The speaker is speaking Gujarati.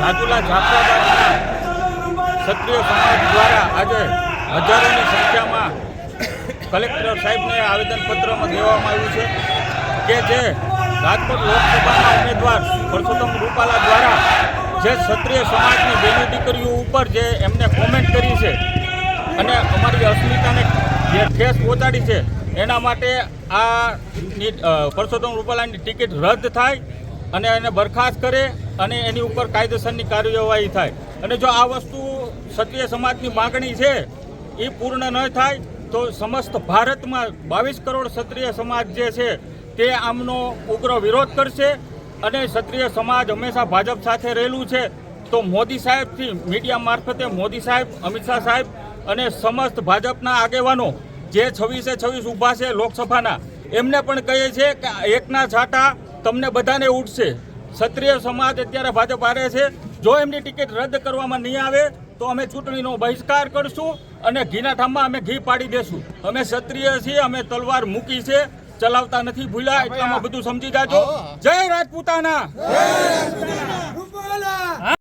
રાજુલા જાફરાબાદના ક્ષત્રિય સમાજ દ્વારા આજે હજારોની સંખ્યામાં કલેક્ટર સાહેબને આવેદનપત્રમાં દેવામાં આવ્યું છે કે જે રાજકોટ લોકસભાના ઉમેદવાર પરસોત્તમ રૂપાલા દ્વારા જે ક્ષત્રિય સમાજની બહેનો દીકરીઓ ઉપર જે એમને કોમેન્ટ કરી છે અને અમારી અસ્મિતાને જે ઠેસ પહોંચાડી છે એના માટે આ પરસોત્તમ રૂપાલાની ટિકિટ રદ થાય અને એને બરખાસ્ત કરે અને એની ઉપર કાયદેસરની કાર્યવાહી થાય. અને જો આ વસ્તુ ક્ષત્રિય સમાજની માગણી છે એ પૂર્ણ ન થાય તો સમસ્ત ભારતમાં 22 કરોડ ક્ષત્રિય સમાજ જે છે તે આમનો ઉગ્ર વિરોધ કરશે. અને ક્ષત્રિય સમાજ હંમેશા ભાજપ સાથે રહેલું છે તો મોદી સાહેબથી મીડિયા મારફતે મોદી સાહેબ, અમિત શાહ સાહેબ અને સમસ્ત ભાજપના આગેવાનો જે 26 ઊભા છે લોકસભાના, એમને પણ કહે છે કે એકના છાંટા તમને બધાને ઉડશે. ક્ષત્રિય સમાજ અત્યારે ભાજપ હારે છે. જો એમની ટિકિટ રદ કરવામાં નહીં આવે તો અમે ચૂંટણીનો બહિષ્કાર કરશું અને ઘીના ઠામમાં અમે ઘી પાડી દેશું. અમે ક્ષત્રિય છીએ, અમે તલવાર મૂકી છે, ચલાવતા નથી ભૂલ્યા. એટલામાં બધું સમજી જાજો. જય રાજપૂતાના.